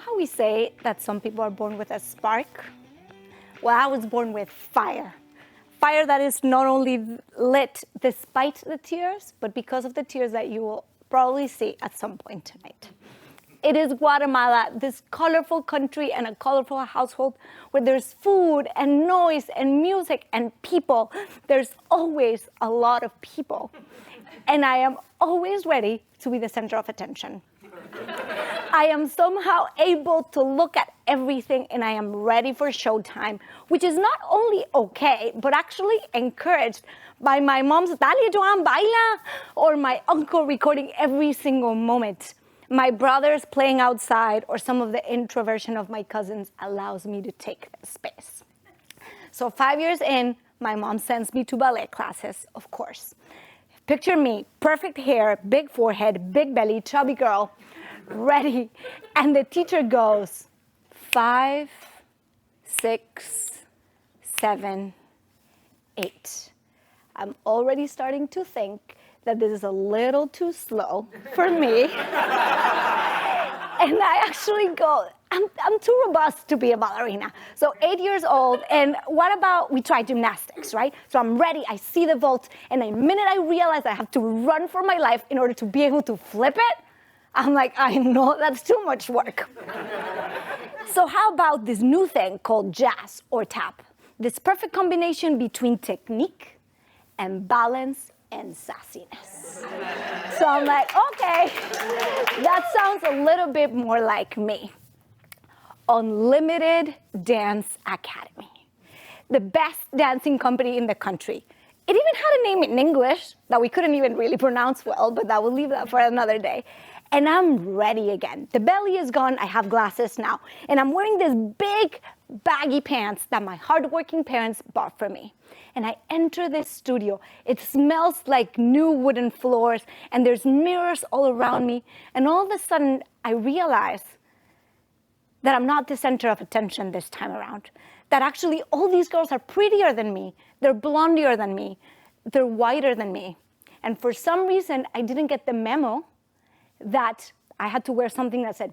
how we say that some people are born with a spark? Well, I was born with fire. Fire that is not only lit despite the tears, but because of the tears that you will probably see at some point tonight. It is Guatemala, this colorful country and a colorful household where there's food and noise and music and people. There's always a lot of people. And I am always ready to be the center of attention. I am somehow able to look at everything and I am ready for showtime, which is not only okay, but actually encouraged by my mom's Dale, Joan, baila, or my uncle recording every single moment. My brothers playing outside or some of the introversion of my cousins allows me to take the space. So 5 years in, my mom sends me to ballet classes, of course. Picture me, perfect hair, big forehead, big belly, chubby girl, ready. And the teacher goes, 5, 6, 7, 8. I'm already starting to think that this is a little too slow for me. And I actually go, I'm too robust to be a ballerina. So 8 years old, and what about we try gymnastics, right? So I'm ready, I see the vault, and the minute I realize I have to run for my life in order to be able to flip it, I'm like, I know that's too much work. So how about this new thing called jazz or tap? This perfect combination between technique and balance and sassiness. So I'm like, okay, that sounds a little bit more like me. Unlimited Dance Academy, the best dancing company in the country. It even had a name in English that we couldn't even really pronounce well, but that we'll leave that for another day. And I'm ready again. The belly is gone, I have glasses now. And I'm wearing this big baggy pants that my hardworking parents bought for me. And I enter this studio. It smells like new wooden floors and there's mirrors all around me. And all of a sudden I realize that I'm not the center of attention this time around. That actually all these girls are prettier than me. They're blondier than me. They're whiter than me. And for some reason, I didn't get the memo that I had to wear something that said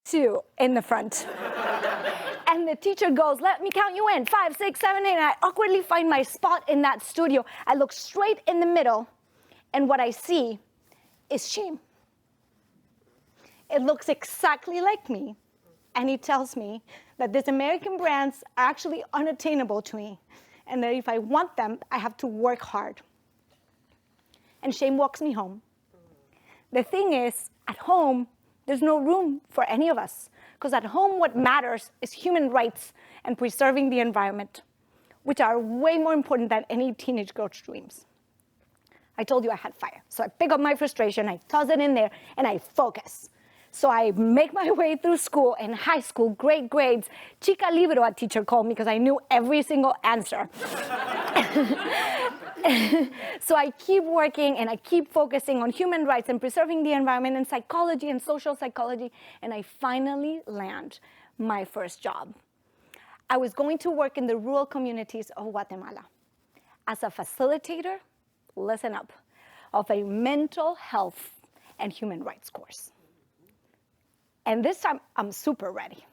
two in the front. And the teacher goes, let me count you in, 5, 6, 7, 8. And I awkwardly find my spot in that studio. I look straight in the middle, and what I see is shame. It looks exactly like me. And he tells me that these American brands are actually unattainable to me, and that if I want them, I have to work hard. And shame walks me home. The thing is, at home, there's no room for any of us, because at home what matters is human rights and preserving the environment, which are way more important than any teenage girl's dreams. I told you I had fire, so I pick up my frustration, I toss it in there, and I focus. So I make my way through school, in high school, great grades. Chica libro, a teacher called me because I knew every single answer. So I keep working and I keep focusing on human rights and preserving the environment and psychology and social psychology, and I finally land my first job. I was going to work in the rural communities of Guatemala as a facilitator, listen up, of a mental health and human rights course. And this time, I'm super ready.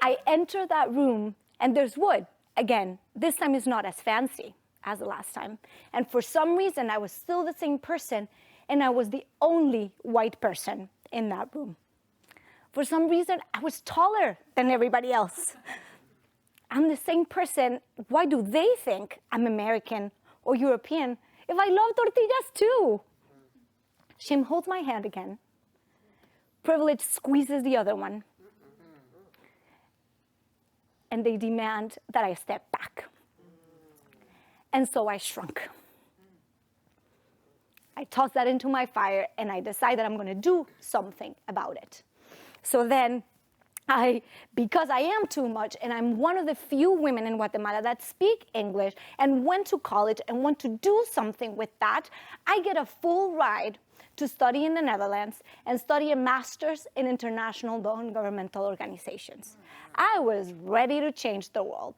I enter that room, and there's wood. Again, this time is not as fancy as the last time. And for some reason, I was still the same person, and I was the only white person in that room. For some reason, I was taller than everybody else. I'm the same person. Why do they think I'm American or European if I love tortillas too? Shim holds my hand again. Privilege squeezes the other one. And they demand that I step back. And so I shrunk. I toss that into my fire and I decide that I'm going to do something about it. So then because I am too much and I'm one of the few women in Guatemala that speak English and went to college and want to do something with that, I get a full ride to study in the Netherlands and study a master's in international non-governmental organizations. I was ready to change the world.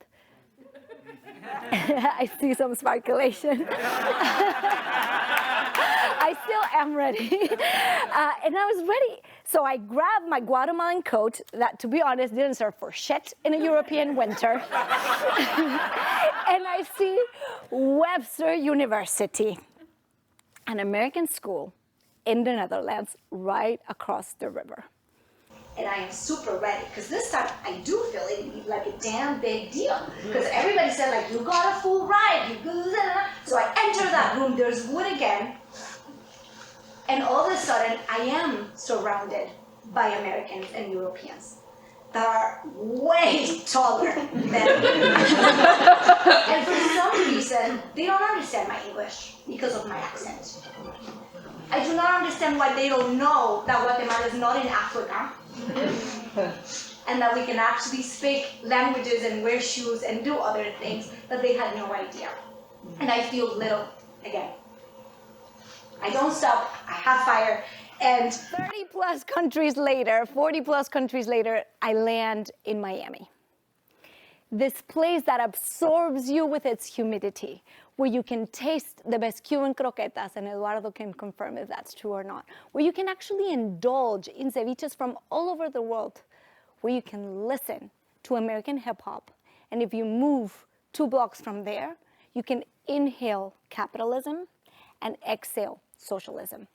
I see some speculation. I still am ready. And I was ready. So I grabbed my Guatemalan coat that, to be honest, didn't serve for shit in a European winter. And I see Webster University, an American school in the Netherlands, right across the river. And I am super ready, because this time I do feel it like a damn big deal. Because everybody said, like, you got a full ride, so I enter that room, there's wood again, and all of a sudden I am surrounded by Americans and Europeans that are way taller than me. And for some reason, they don't understand my English because of my accent. I do not understand why they don't know that Guatemala is not in Africa, and that we can actually speak languages and wear shoes and do other things that they had no idea. And I feel little again. I don't stop, I have fire, and 30 plus countries later, 40 plus countries later, I land in Miami. This place that absorbs you with its humidity, where you can taste the best Cuban croquetas, and Eduardo can confirm if that's true or not, where you can actually indulge in ceviches from all over the world, where you can listen to American hip hop, and if you move 2 blocks from there, you can inhale capitalism and exhale socialism.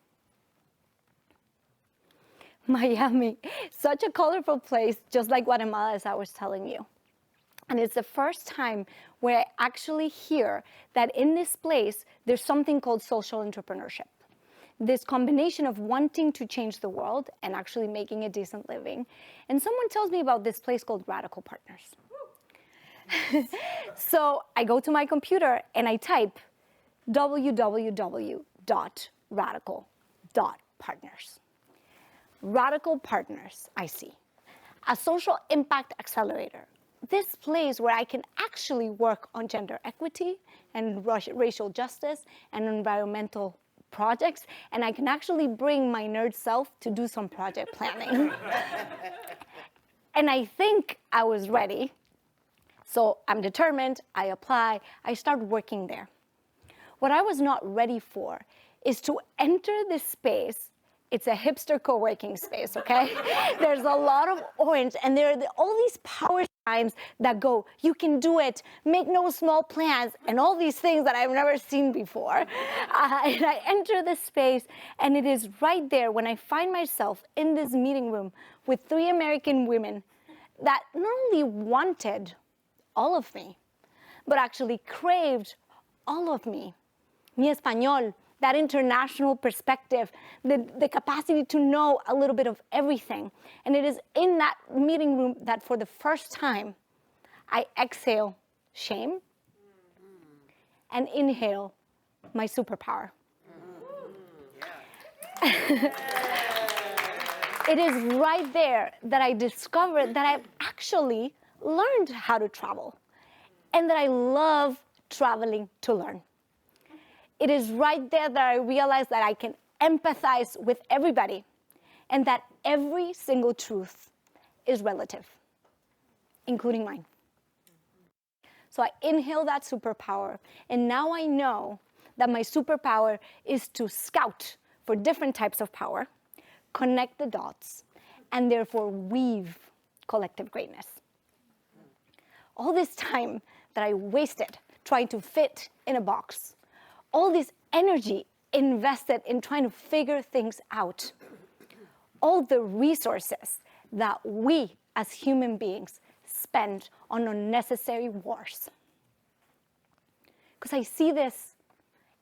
Miami, such a colorful place, just like Guatemala, as I was telling you. And it's the first time where I actually hear that in this place, there's something called social entrepreneurship. This combination of wanting to change the world and actually making a decent living. And someone tells me about this place called Radical Partners. So I go to my computer and I type www.radical.partners. Radical Partners, I see. A social impact accelerator. This place where I can actually work on gender equity and racial justice and environmental projects, and I can actually bring my nerd self to do some project planning. And I think I was ready. So I'm determined, I apply, I start working there. What I was not ready for is to enter this space. It's a hipster co-working space, okay? There's a lot of orange, and there are all these power signs that go, you can do it, make no small plans, and all these things that I've never seen before. And I enter this space, and it is right there when I find myself in this meeting room with 3 American women that not only wanted all of me, but actually craved all of me. Mi español, that international perspective, the capacity to know a little bit of everything. And it is in that meeting room that for the first time, I exhale shame and inhale my superpower. It is right there that I discovered that I've actually learned how to travel and that I love traveling to learn. It is right there that I realized that I can empathize with everybody and that every single truth is relative, including mine. So I inhale that superpower, and now I know that my superpower is to scout for different types of power, connect the dots, and therefore weave collective greatness. All this time that I wasted trying to fit in a box, all this energy invested in trying to figure things out, all the resources that we as human beings spend on unnecessary wars. Because I see this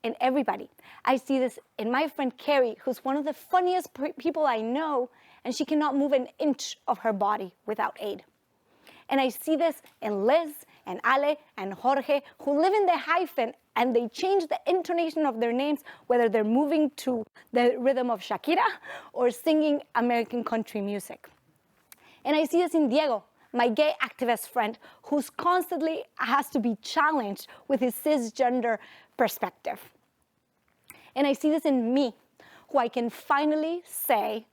in everybody. I see this in my friend Carrie, who's one of the funniest people I know, and she cannot move an inch of her body without aid. And I see this in Liz and Ale and Jorge, who live in the hyphen, and they change the intonation of their names, whether they're moving to the rhythm of Shakira or singing American country music. And I see this in Diego, my gay activist friend, who's constantly has to be challenged with his cisgender perspective. And I see this in me, who I can finally say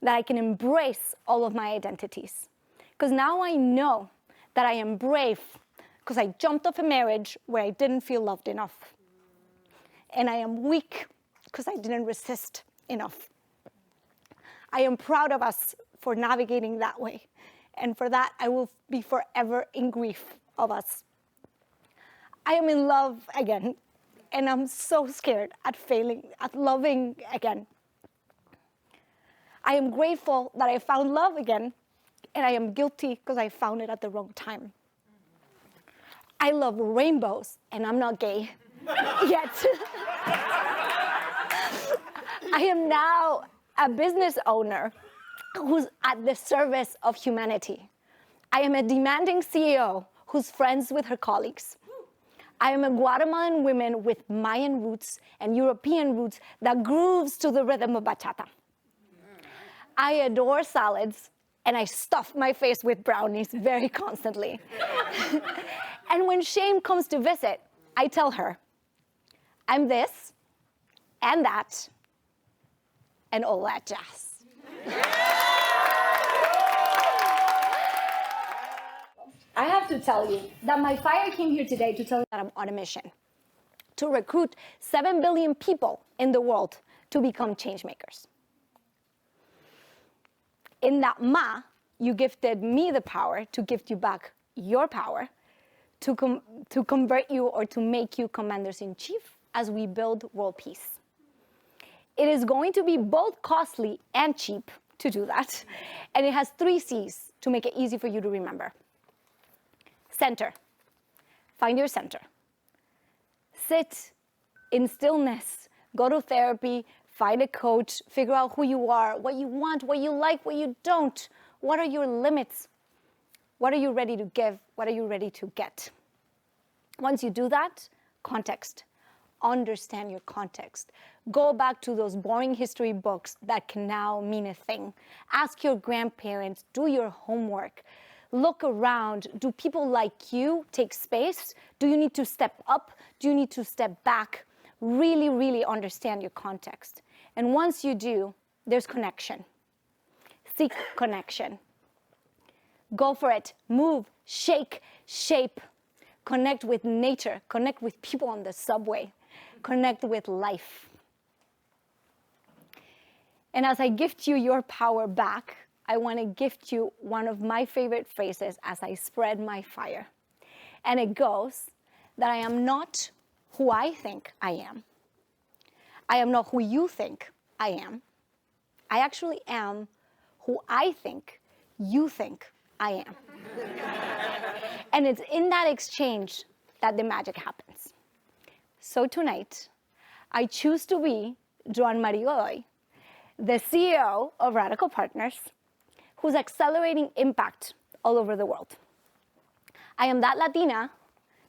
that I can embrace all of my identities. Because now I know that I am brave because I jumped off a marriage where I didn't feel loved enough. And I am weak because I didn't resist enough. I am proud of us for navigating that way. And for that, I will be forever in grief of us. I am in love again, and I'm so scared at failing, at loving again. I am grateful that I found love again, and I am guilty because I found it at the wrong time. I love rainbows, and I'm not gay yet. I am now a business owner who's at the service of humanity. I am a demanding CEO who's friends with her colleagues. I am a Guatemalan woman with Mayan roots and European roots that grooves to the rhythm of bachata. I adore salads, and I stuff my face with brownies very constantly. And when shame comes to visit, I tell her, I'm this and that and all that jazz. I have to tell you that my fire came here today to tell you that I'm on a mission to recruit 7 billion people in the world to become change makers. In that Ma, you gifted me the power to gift you back your power to convert you or to make you commanders-in-chief as we build world peace. It is going to be both costly and cheap to do that, and it has 3 C's to make it easy for you to remember. Center. Find your center. Sit in stillness. Go to therapy. Find a coach. Figure out who you are, what you want, what you like, what you don't. What are your limits? What are you ready to give? What are you ready to get? Once you do that, context. Understand your context. Go back to those boring history books that can now mean a thing. Ask your grandparents. Do your homework. Look around. Do people like you take space? Do you need to step up? Do you need to step back? Really, really understand your context. And once you do, there's connection. Seek connection. Go for it. Move, shake, shape. Connect with nature. Connect with people on the subway. Connect with life. And as I gift you your power back, I want to gift you one of my favorite phrases as I spread my fire. And it goes that I am not who I think I am. I am not who you think I am. I actually am who I think you think I am. And it's in that exchange that the magic happens. So tonight, I choose to be Joan Marie Godoy, the CEO of Radical Partners, who's accelerating impact all over the world. I am that Latina,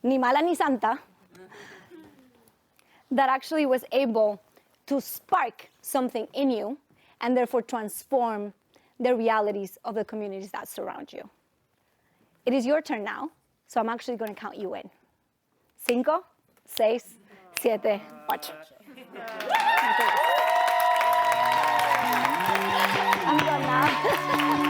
ni mala ni santa, that actually was able to spark something in you and therefore transform the realities of the communities that surround you. It is your turn now, so I'm actually going to count you in. 5, 6, 7, 8. I'm done now.